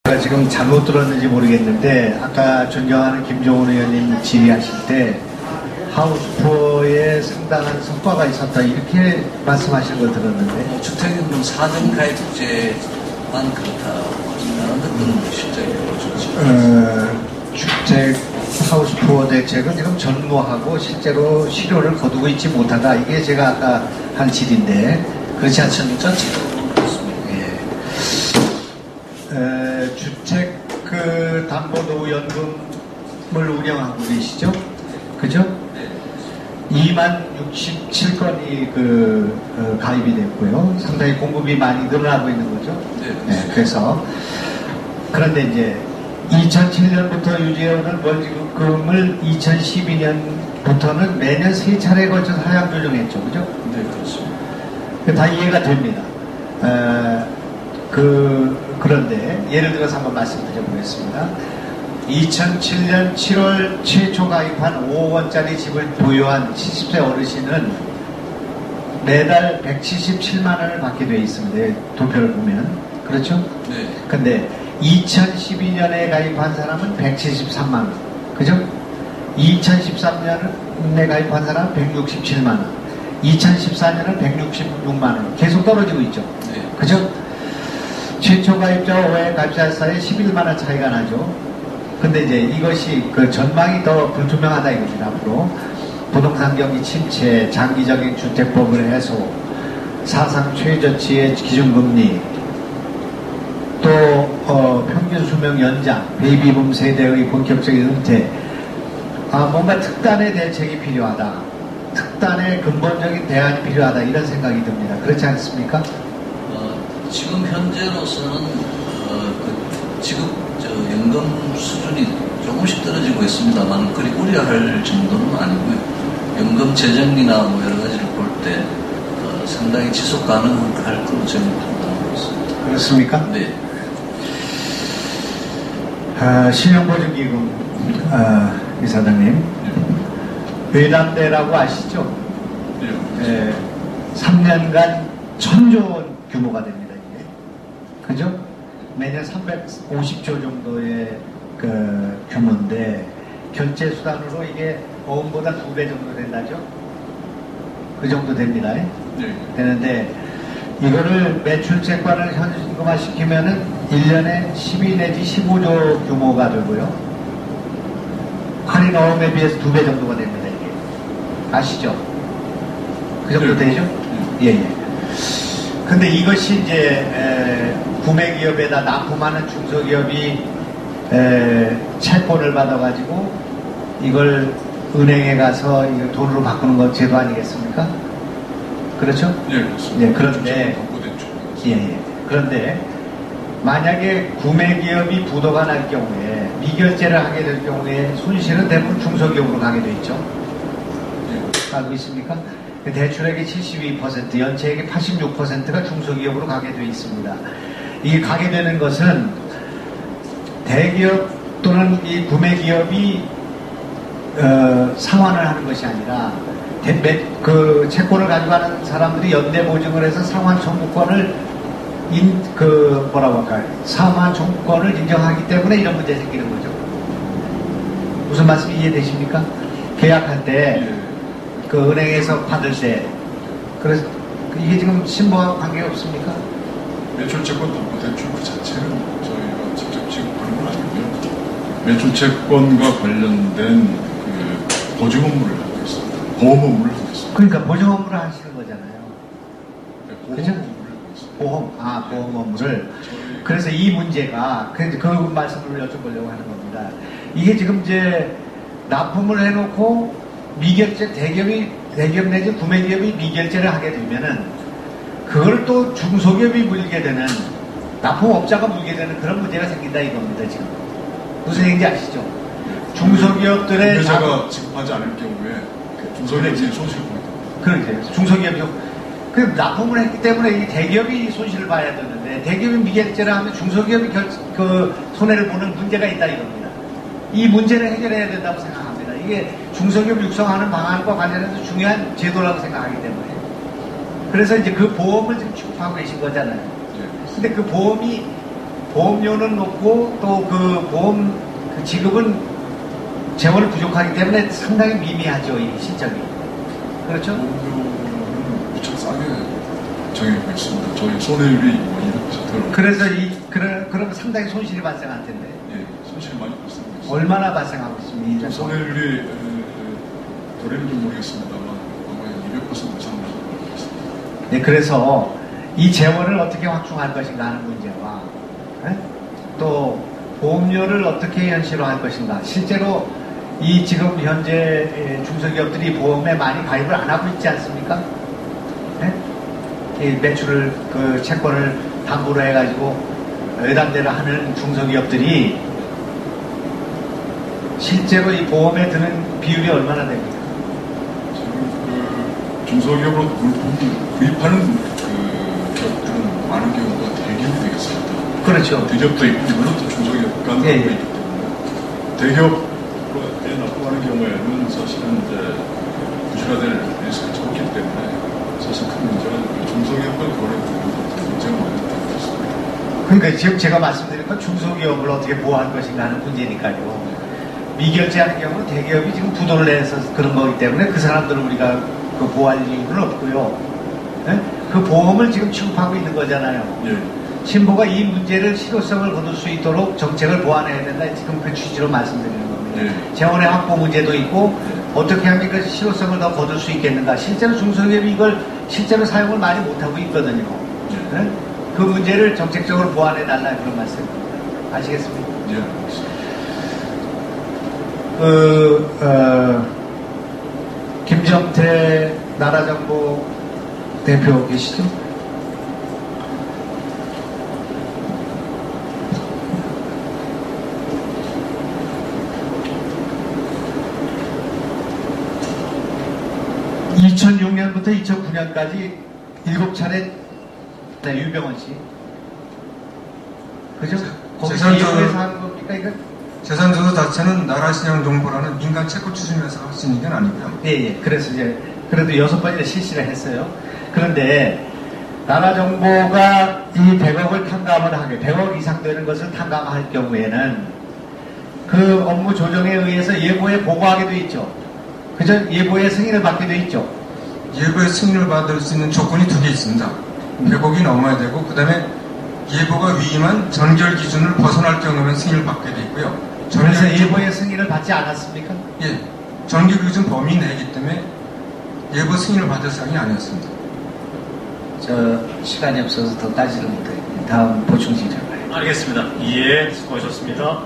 제가 지금 잘못 들었는지 모르겠는데 아까 존경하는 김종훈 의원님 질의하실 때 하우스푸어에 상당한 성과가 있었다 이렇게 말씀하신 걸 들었는데 주택임금 사전가입제만 그렇다고 하시면 어떤 실적으로 좋지? 주택 하우스푸어 대책은 지금 전무하고 실제로 실효를 거두고 있지 못하다 이게 제가 아까 한 질인데 그렇지 않습니까? 그렇습니다. 예. 주택 담보노후연금을 운영하고 계시죠? 그죠? 네. 2만 67건이 가입이 됐고요. 상당히 공급이 많이 늘어나고 있는 거죠. 네. 그래서 그런데 이제 2007년부터 유지해오는 월지급금을 2012년부터는 매년 3차례에 걸쳐서 하향 조정했죠. 그죠? 네, 그렇습니다. 다 이해가 됩니다. 그런데 예를 들어서 한번 말씀드려 보겠습니다. 2007년 7월 최초 가입한 5억 원짜리 집을 보유한 70세 어르신은 매달 177만 원을 받게 되어 있습니다. 도표를 보면. 그렇죠? 네. 근데 2012년에 가입한 사람은 173만 원. 그죠? 2013년에 가입한 사람은 167만 원. 2014년은 166만 원. 계속 떨어지고 있죠. 네. 그죠? 최초 가입자와 후에 가입자 사이에 11만 원 차이가 나죠. 근데 이제 이것이 전망이 더 불투명하다 이겁니다. 앞으로 부동산 경기 침체, 장기적인 주택법을 해소, 사상 최저치의 기준금리, 또 평균 수명 연장, 베이비붐 세대의 본격적인 은퇴, 뭔가 특단의 대책이 필요하다. 특단의 근본적인 대안이 필요하다. 이런 생각이 듭니다. 그렇지 않습니까? 지금 현재로서는 지급 연금 수준이 조금씩 떨어지고 있습니다만 그리 우려할 정도는 아니고요. 연금 재정리나 뭐 여러 가지를 볼 때 상당히 지속 가능할 걸로 저는 판단하고 있습니다. 그렇습니까? 네. 신용보증기금 이사장님, 외담대라고 아시죠? 네. 3년간 1000조 원 규모가 됩니다. 이게. 그죠? 매년 350조 정도의 규모인데 결제 수단으로 이게 보험보다 2배 정도 된다죠? 그 정도 됩니다. 네. 되는데 이거를 매출 채권을 현금화 시키면은 1년에 12 내지 15조 규모가 되고요. 할인 어음에 비해서 2배 정도가 됩니다. 이게. 아시죠? 그 정도 네. 되죠? 예. 근데 이것이 이제 구매기업에다 납품하는 중소기업이 채권을 받아가지고 이걸 은행에 가서 이걸 돈으로 바꾸는 건 제도 아니겠습니까? 그렇죠? 네, 그렇습니다. 네, 그런데 그런데 만약에 구매기업이 부도가 날 경우에 미결제를 하게 될 경우에 손실은 대부분 중소기업으로 가게 돼 있죠. 알고 있습니까? 대출액의 72%, 연체액의 86%가 중소기업으로 가게 돼 있습니다. 이게 가게 되는 것은 대기업 또는 이 구매기업이 상환을 하는 것이 아니라 채권을 가지고 가는 사람들이 연대보증을 해서 상환 청구권을 상환 청구권을 인정하기 때문에 이런 문제가 생기는 거죠. 무슨 말씀이 이해되십니까? 계약할 때 은행에서 받을 때 그래서 이게 지금 신보하고 관계가 없습니까? 매출채권 담보대출 그 자체는 저희가 직접 지급하는 건 아니고요. 매출채권과 관련된 보증 업무를 하고 있습니다. 보험 업무를 하고 있습니다. 그러니까 보증 업무를 하시는 거잖아요. 네, 보험 그죠? 업무를 하고 있습니다. 보험 업무를. 그래서 이 문제가 그 말씀을 여쭤보려고 하는 겁니다. 이게 지금 이제 납품을 해놓고 미결제 대기업 내지 구매기업이 미결제를 하게 되면은 그걸 또 중소기업이 물게 되는 납품업자가 물게 되는 그런 문제가 생긴다 이겁니다. 지금 무슨 얘기인지 아시죠? 중소기업들의 구매자가 지급하지 않을 경우에 중소기업이 손실을 보게 됩니다. 그렇게 중소기업이 납품을 했기 때문에 이 대기업이 손실을 봐야 되는데 대기업이 미결제를 하면 중소기업이 손해를 보는 문제가 있다 이겁니다. 이 문제를 해결해야 된다고 생각합니다. 이게 중소기업 육성하는 방안과 관련해서 중요한 제도라고 생각하기 때문에 그래서 이제 그 보험을 지금 취급하고 계신 거잖아요. 근데 그 보험이 보험료는 높고 또 그 보험 그 지급은 재원이 부족하기 때문에 상당히 미미하죠, 이 실적이. 그렇죠? 보험료는 무척 싸게 정해져 있습니다. 저희 손해율이 뭐 200%. 그래서 그럼 상당히 손실이 발생할 텐데. 예, 손실이 많이 발생하고 있습니다. 얼마나 발생하고 있습니까? 손해율이 도래는 좀 모르겠습니다만 아마 200% 이상 나올 것 같습니다. 네, 그래서 이 재원을 어떻게 확충할 것인가 하는 문제와 또 보험료를 어떻게 현실화할 것인가. 실제로 이 지금 현재 중소기업들이 보험에 많이 가입을 안 하고 있지 않습니까? 이 매출을 그 채권을 담보로 해가지고 외담대로 하는 중소기업들이 실제로 이 보험에 드는 비율이 얼마나 됩니까? 지금 그 중소기업으로 물품을 구입하는 그 기업들은 많은 경우가 대기업이 되겠습니다. 그렇죠. 대기업도 있고 물론 또 중소기업 간도 예, 예. 있기 때문에 대기업에 납부하는 경우에는 사실은 이제 부실화될 리스크가 적기 때문에 사실 큰 문제는 중소기업과 거래 부분도 문제가 많이 되고 있습니다. 그러니까 지금 제가 말씀드린 건 중소기업을 어떻게 보호할 것인가 하는 문제니까요. 미결제하는 경우는 대기업이 지금 부도를 내서 그런 거기 때문에 그 사람들을 우리가 그 보호할 이유는 없고요. 그 보험을 지금 취급하고 있는 거잖아요. 예. 신보가 이 문제를 실효성을 거둘 수 있도록 정책을 보완해야 된다. 지금 그 취지로 말씀드리는 겁니다. 네. 재원의 확보 문제도 있고 네. 어떻게 하면 그 실효성을 더 거둘 수 있겠는가. 실제로 중소기업이 이걸 실제로 사용을 많이 못하고 있거든요. 네. 그 문제를 정책적으로 보완해달라 그런 말씀입니다. 아시겠습니까? 예, 알겠습니다. 김정태 나라정보 대표 계시죠? (2006년부터) (2009년까지) 7차례 네, 유병헌 씨. 그죠? 거기서 이용해서 한 겁니까, 이거? 재산조사 자체는 나라신용정보라는 민간 채권 추진회사가 할 수 있는 건 아니고요. 예, 예. 그래서 이제, 그래도 6번이나 실시를 했어요. 그런데, 나라정보가 이 100억을 탕감을 하게, 100억 이상 되는 것을 탕감할 경우에는, 그 업무 조정에 의해서 예보에 보고하게 돼 있죠. 그죠? 예보에 승인을 받게 돼 있죠. 예보의 승인을 받을 수 있는 조건이 2개 있습니다. 100억이 넘어야 되고, 그 다음에 예보가 위임한 전결 기준을 벗어날 경우에는 승인을 받게 돼 있고요. 그래서 예보의 승인을 받지 않았습니까? 예, 전결 기준 범위 내이기 때문에 예보 승인을 받을 사항이 아니었습니다. 저, 시간이 없어서 더 따지를 못해. 다음 보충 질문. 알겠습니다. 예, 수고하셨습니다.